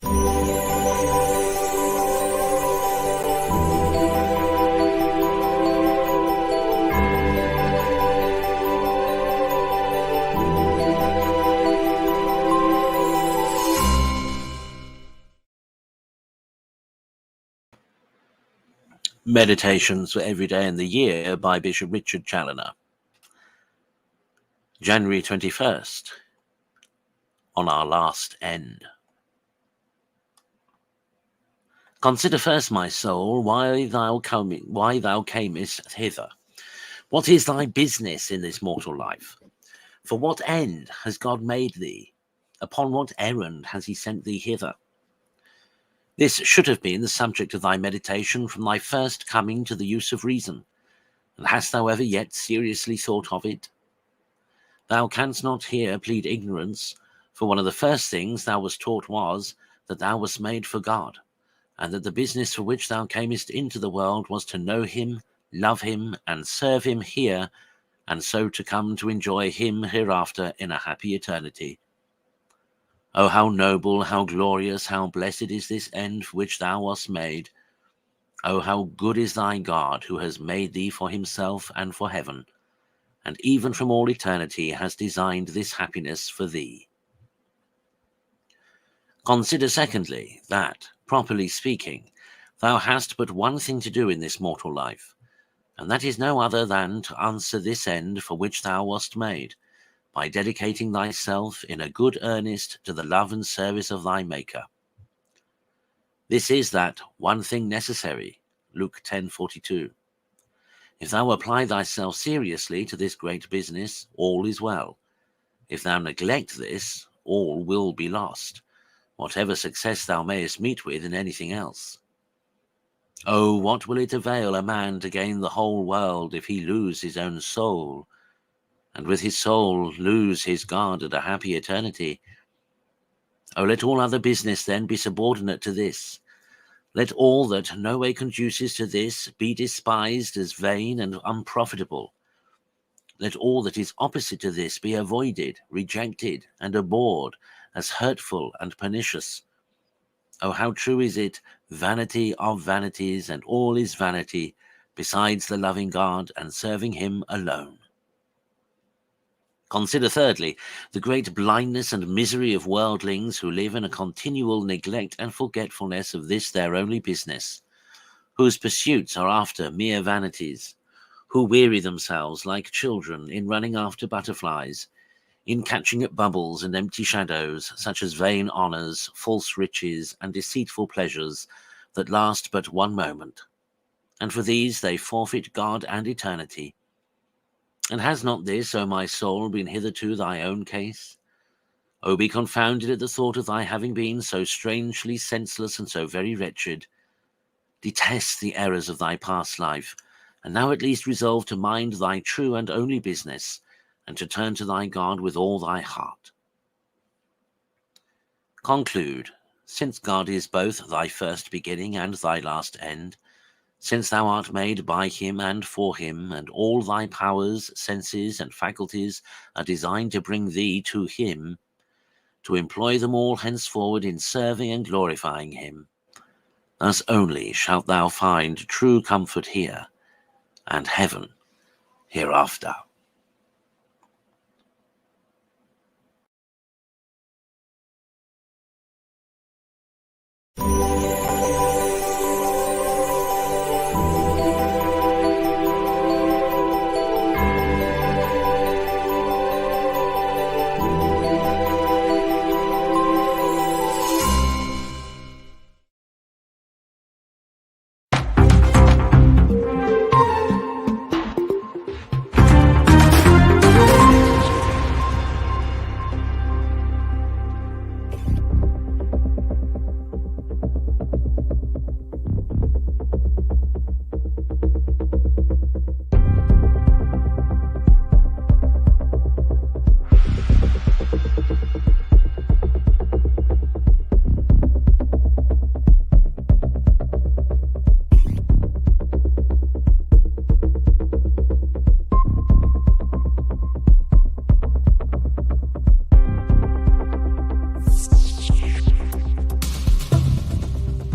Meditations for Every Day in the Year by Bishop Richard Challoner. January 21st, on our last end. Consider first, my soul, why thou camest hither. What is thy business in this mortal life? For what end has God made thee? Upon what errand has he sent thee hither? This should have been the subject of thy meditation from thy first coming to the use of reason. And hast thou ever yet seriously thought of it? Thou canst not here plead ignorance, for one of the first things thou wast taught was that thou wast made for God, and that the business for which thou camest into the world was to know him, love him, and serve him here, and so to come to enjoy him hereafter in a happy eternity. Oh, how noble, how glorious, how blessed is this end for which thou wast made. Oh, how good is thy God, who has made thee for himself and for heaven, and even from all eternity has designed this happiness for thee. Consider secondly, that, properly speaking, thou hast but one thing to do in this mortal life, and that is no other than to answer this end for which thou wast made, by dedicating thyself in a good earnest to the love and service of thy Maker. This is that one thing necessary, Luke 10:42. If thou apply thyself seriously to this great business, all is well. If thou neglect this, all will be lost, whatever success thou mayest meet with in anything else. Oh, what will it avail a man to gain the whole world if he lose his own soul, and with his soul lose his God and a happy eternity? Oh, let all other business then be subordinate to this. Let all that no way conduces to this be despised as vain and unprofitable. Let all that is opposite to this be avoided, rejected, and abhorred as hurtful and pernicious. Oh, how true is it, vanity of vanities, and all is vanity, besides the loving God and serving him alone. Consider thirdly, the great blindness and misery of worldlings who live in a continual neglect and forgetfulness of this their only business, whose pursuits are after mere vanities, who weary themselves like children in running after butterflies, in catching at bubbles and empty shadows, such as vain honours, false riches, and deceitful pleasures that last but one moment. And for these they forfeit God and eternity. And has not this, O my soul, been hitherto thy own case? O be confounded at the thought of thy having been so strangely senseless and so very wretched. Detest the errors of thy past life, and now at least resolve to mind thy true and only business, and to turn to thy God with all thy heart. Conclude, since God is both thy first beginning and thy last end, since thou art made by him and for him, and all thy powers, senses, and faculties are designed to bring thee to him, to employ them all henceforward in serving and glorifying him. Thus only shalt thou find true comfort here, and heaven hereafter.